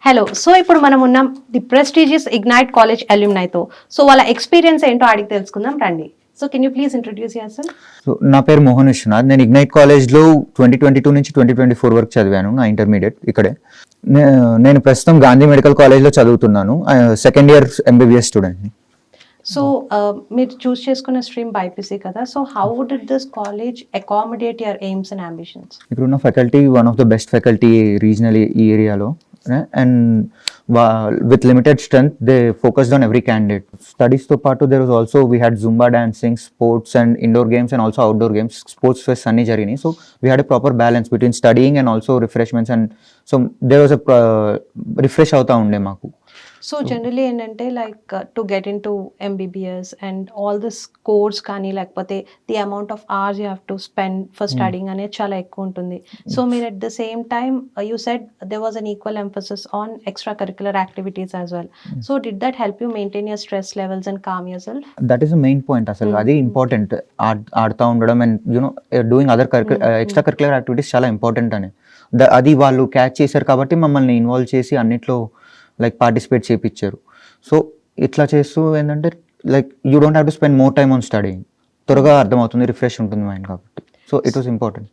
Hello. So ఇప్పుడు మనం ఉన్నాం ది ప్రెస్టీజియస్ ఇగ్నైట్ కాలేజ్ అల్యూమ్నైతో. సో వాళ్ళ ఎక్స్పీరియన్స్ ఏంటో అడిగి తెలుసుకుందాం రండి. So can you please introduce yourself? So నా పేరు మోహన్ విశ్వనాథ్. నేను ఇగ్నైట్ కాలేజ్లో 2022 నుంచి 2024 వరకు చదివాను. నా ఇంటర్మీడియట్ ఇక్కడే. నేను ప్రస్తుతం గాంధీ మెడికల్ కాలేజ్లో చదువుతున్నాను. సెకండ్ ఇయర్ ఎంబీబీఎస్ స్టూడెంట్ని. సో మీరు చూస్ చేసుకున్న స్ట్రీమ్ బైపీసీ కదా. So how did this college accommodate your aims and ambitions? ఇక్కడ ఉన్న faculty one of the best faculty regional ఈ ఏరియాలో. And with limited strength they focused on every candidate. స్టడీస్తో పాటు there was also we had zumba dancing, sports and indoor games and also outdoor games, sports fest అన్నీ జరిగినాయి. So we had a proper balance between studying and also refreshments. And so there was refresh అవుతా ఉండే మాకు. So generally ఏంటంటే like to get into MBBS and all this course కానీ లేకపోతే the amount of hours you have to spend for studying అనేది చాలా ఎక్కువ ఉంటుంది. సో మీరు at the same time you said there was an equal emphasis on extra curricular activities as well. So did that help you maintain your stress levels and calm your self? That is the main point. అసలు అది important. ఆడుతూ ఉండడం and you know doing other extra curricular activities చాలా important అని అది వాళ్ళు catch చేశారు కాబట్టి మమ్మల్ని ఇన్వాల్వ్ చేసి అన్నిట్లో లైక్ పార్టిసిపేట్ చేయించారు. సో ఇట్లా చేస్తూ ఏంటంటే like you don't have to spend more time on studying. త్వరగా అర్థమవుతుంది, రిఫ్రెష్ ఉంటుంది మైండ్ కాబట్టి. So it was important.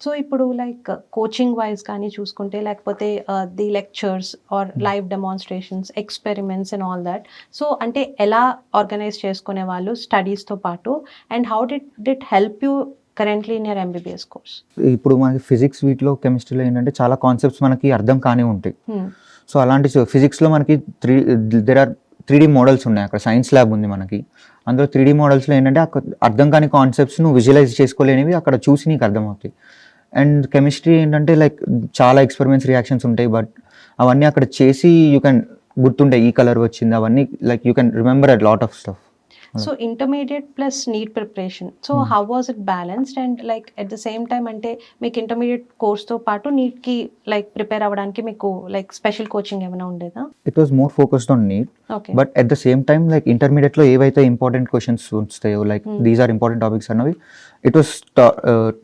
So ఇప్పుడు లైక్ కోచింగ్ వైజ్ కానీ చూసుకుంటే లేకపోతే the lectures or live demonstrations, experiments and all that. So అంటే ఎలా ఆర్గనైజ్ చేసుకునే వాళ్ళు స్టడీస్తో పాటు, and how did help you currently in your MBBS course? ఇప్పుడు మనకి ఫిజిక్స్, వీటిలో కెమిస్ట్రీలో ఏంటంటే చాలా కాన్సెప్ట్స్ మనకి అర్థం కానే ఉంటాయి. సో అలాంటి ఫిజిక్స్లో మనకి దేర్ ఆర్ 3D మోడల్స్ ఉన్నాయి. అక్కడ సైన్స్ ల్యాబ్ ఉంది మనకి. అందులో 3D మోడల్స్లో ఏంటంటే అర్థం కాని కాన్సెప్ట్స్ నువ్వు విజువలైజ్ చేసుకోలేనివి అక్కడ చూసి నీకు అర్థమవుతాయి. అండ్ కెమిస్ట్రీ ఏంటంటే లైక్ చాలా ఎక్స్పెరిమెంట్స్, రియాక్షన్స్ ఉంటాయి. బట్ అవన్నీ అక్కడ చేసి యూ కెన్ గుర్తుంటాయి. ఈ కలర్ వచ్చింది అవన్నీ like you can remember a lot of stuff. So intermediate plus neat preparation. So how was it balanced? And like at the same time అంటే మీకు ఇంటర్మీడియట్ కోర్స్తో పాటు నీట్కి లైక్ ప్రిపేర్ అవ్వడానికి మీకు లైక్ స్పెషల్ కోచింగ్ ఏమైనా ఉండేదా? It was more focused on NEET. But at the same time like ఇంటర్మీడియట్లో ఏవైతే important questions వస్తాయో like these are important topics అన్నవి it was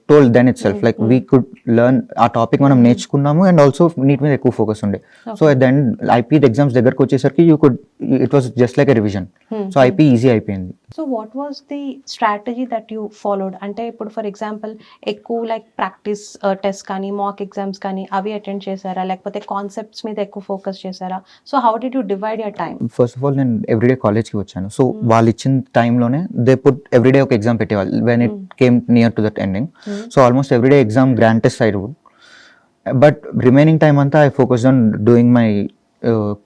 told then it self like we could learn ఆ topic మనం నేర్చుకున్నాము. And also NEET మీద ఎక్కువ focus ఉండే. So at the end IP exams దగ్గరకు వచ్చేసరికి you could it was just like a revision. So IP easy అయిపోయింది. So what was the strategy that you followed? అంటే ఇప్పుడు ఫర్ ఎగ్జాంపుల్ ఎక్కువ like practice test కానీ mock exams కానీ అవి attend చేశారా, లేకపోతే కాన్సెప్ట్స్ మీద ఎక్కువ ఫోకస్ చేశారా? So how did you divide your time? First of all నేను ఎవ్రీడే కాలేజ్కి వచ్చాను. సో వాళ్ళు ఇచ్చిన టైంలోనే దే పుట్ ఎవ్రీడే ఒక ఎగ్జామ్ పెట్టేవాళ్ళు when it came near to that ending. So almost everyday exam grand test I would. But remaining time అంతా I focused on doing my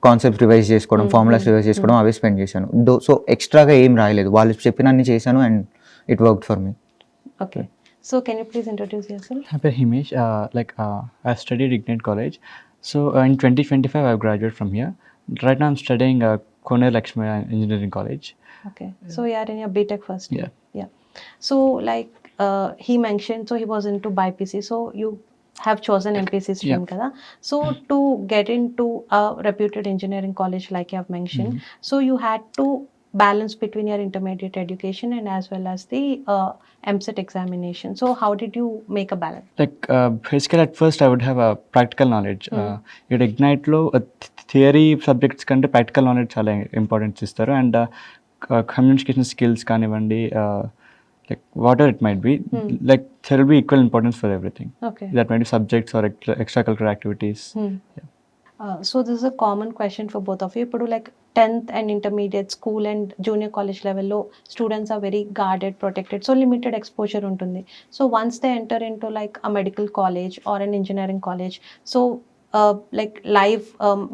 concept revise చేసుకోవడం, formulas revise చేసుకోవడం అవే spend చేశాను. So ఎక్స్ట్రాగా ఏం రాయలేదు, వాళ్ళు చెప్పిన అన్ని చేశాను and it worked for me. Okay. So can you please introduce yourself? Hi, Himesh. I studied Ignite College. So in 2025, I've graduated from here. Right now, I'm studying Koner Lakshmi Engineering College. Okay. So you are in your BTech first year. Yeah. Yeah. So like he mentioned, so he was into BPC. So you have chosen MPC stream, kada. So to get into a reputed engineering college, like you have mentioned, so you had to balance between your intermediate education and as well as the MCET examination. So how did you make a balance? Basically at first I would have a practical knowledge. At Ignite lo theory subjects కంటే practical knowledge చాలా importance ఇస్తారు. And communication skills కానివ్వండి, like whatever it might be, like there will be equal importance for everything. Okay. That might be subjects or extracurricular activities. Yeah. So this is a common question for both of you. ఇప్పుడు like 10th and intermediate school and junior college level లో students are very guarded, protected, so limited exposure ఉంటుంది. So once they enter into like a medical college or an engineering college, so like live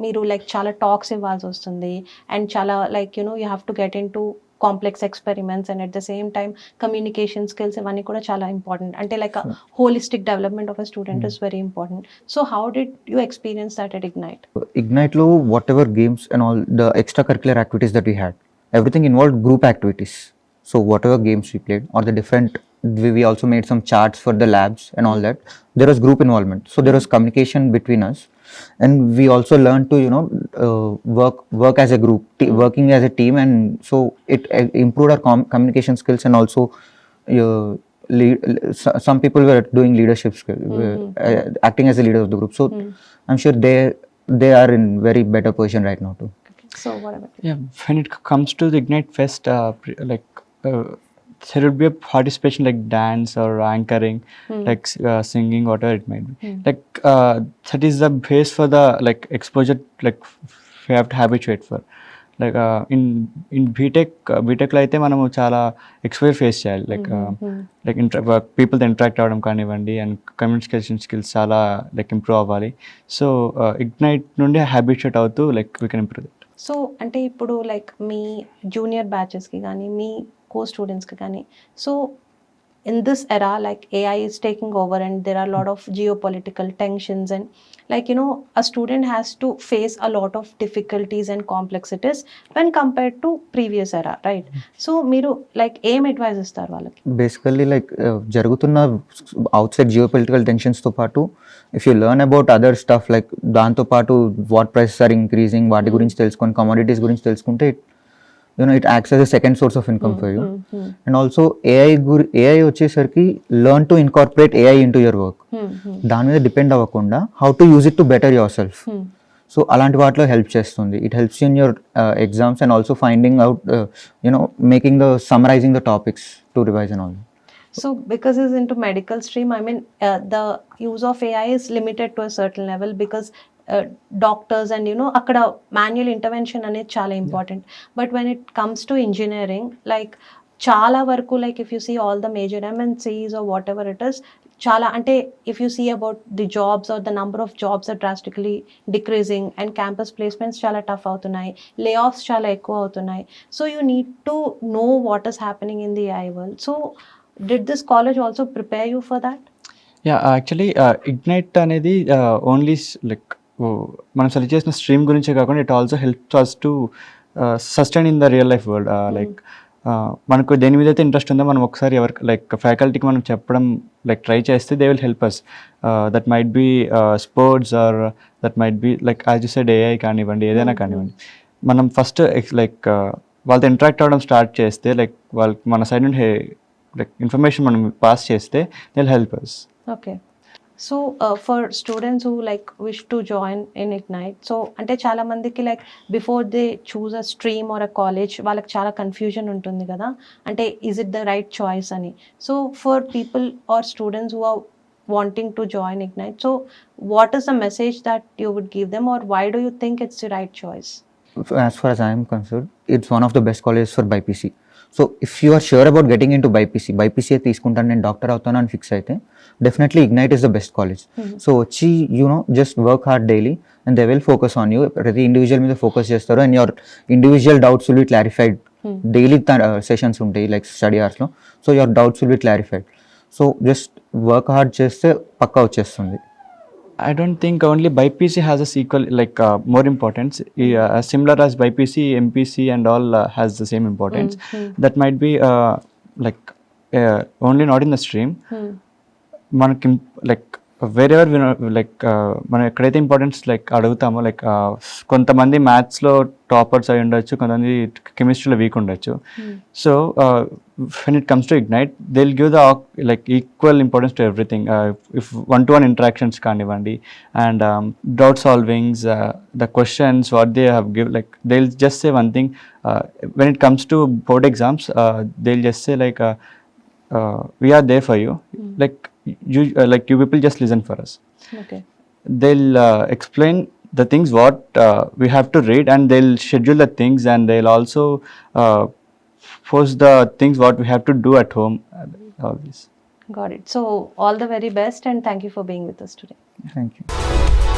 మీరు like చాలా talks ఇవ్వాల్సి వస్తుంది and చాలా like you have to get into complex experiments and at the same time communication skills ఇవన్నీ కూడా చాలా important. అంటే like holistic development of a student is very important. So how did you experience that at Ignite? ఇగ్నైట్లో whatever games and all the extra curricular activities that we had, everything involved group activities. So whatever games we played or the different, we also made some charts for the labs and all that. There was group involvement. So there was communication between us. And we also learned to work as a group, working as a team. And so it improved our communication skills. And also some people were doing leadership skills, acting as a leader of the group. So I'm sure they are in very better position right now too. So what about you? Yeah, when it comes to the Ignite Fest, there would be a participation like dance or anchoring, like singing, whatever it might be. Like that is the base for the like exposure. Like we have to habituate for. Like in బీటెక్లో అయితే మనము చాలా exposure face చేయాలి. Like పీపుల్తో interact అవ్వడం కానివ్వండి and communication skills చాలా like improve అవ్వాలి. So ignite నుండి హ్యాబిచుయేట్ అవుతూ like we can improve it. So అంటే ఇప్పుడు లైక్ మీ జూనియర్ బ్యాచెస్కి కానీ మీ కో స్టూడెంట్స్కి కానీ so in this era like AI is taking over and there are a lot of geopolitical tensions and like you know a student has to face a lot of difficulties and complexities when compared to previous era, right? So మీరు like ఏం advice ఇస్తారు వాళ్ళకి? Basically like జరుగుతున్న out side geo political టెన్షన్స్తో పాటు if you learn about other stuff like దాంతోపాటు what prices are increasing వాటి గురించి తెలుసుకొని కమోడిటీస్ గురించి తెలుసుకుంటే it acts as a second source of income for you. And also AI వచ్చేసరికి learn to incorporate AI into your work. దాని మీద depend అవ్వకుండా how to use it to better yourself. So అలాంటి వాటిలో హెల్ప్ చేస్తుంది. It helps you in your exams and also finding out making the summarising the topics to revise and all. So because it's into medical stream, I mean the use of AI is limited to a certain level because doctors and you know అక్కడ manual intervention అనేది చాలా important. But when it comes to engineering, like చాలా వరకు like if you see all the major MNCs or whatever it is, చాలా అంటే if you see about the jobs or the number of jobs are drastically decreasing and campus placements చాలా tough అవుతున్నాయి, layoffs చాలా ఎక్కువ అవుతున్నాయి. So you need to know what is happening in the AI world. So did this college also prepare you for that? Yeah actually ignite అనేది only like మనం select చేసిన stream గురించే కాకుండా it also helps us to sustain in the real life world. Like మనకు దేని మీద అయితే interest ఉందో మనం ఒకసారి ఎవరికి లైక్ ఫ్యాకల్టీకి మనం చెప్పడం లైక్ ట్రై చేస్తే they will help us. That might be sports or that might be like as you said AI కానివ్వండి, ఏదైనా కానివ్వండి. మనం ఫస్ట్ లైక్ వాళ్ళతో ఇంటరాక్ట్ అవ్వడం స్టార్ట్ చేస్తే లైక్ వాళ్ళకి మన సైడ్ నుండి లైక్ ఇన్ఫర్మేషన్ మనం పాస్ చేస్తే they will help us. Okay. So for students who like wish to join in Ignite, so అంటే చాలా మందికి like before they choose a stream or a college వాళ్ళకి చాలా confusion ఉంటుంది కదా, అంటే is it the right choice అని. So for people or students who are wanting to join Ignite, so what is the message that you would give them or why do you think it's the right choice? As far as I am concerned, it's one of the best colleges for BIPC. So if you are sure about getting in to BiPC తీసుకుంటాను, నేను doctor అవుతాను అని fix అయితే definitely Ignite is the best college. So వచ్చి just work hard daily and they will focus on you. ప్రతి individual మీద focus చేస్తారు and your individual doubts will be clarified. Daily sessions ఉంటాయి లైక్ స్టడీ అవర్స్లో. So your doubts will be clarified. So just work hard చేస్తే పక్కా వచ్చేస్తుంది. I don't think only BIPC has a sequel like more importance. Similar as BIPC, MPC and all has the same importance. That might be like only not in the stream. మనకి like wherever like మనం ఎక్కడైతే importance like అడుగుతామో like కొంతమంది మ్యాథ్స్లో toppers అయి ఉండొచ్చు, కొంతమంది కెమిస్ట్రీలో week ఉండొచ్చు. So when it comes to Ignite, they'll give the like equal importance to everything. If one-to-one interactions కానివ్వండి and doubt solvings, the questions what they have give, like they'll just say one thing. When it comes to board exams, they'll just say like we are there for you. Like you people just listen for us. Okay. They'll explain the things what we have to read and they'll schedule the things and they'll also force the things what we have to do at home. All this. Got it. So all the very best and thank you for being with us today. Thank you.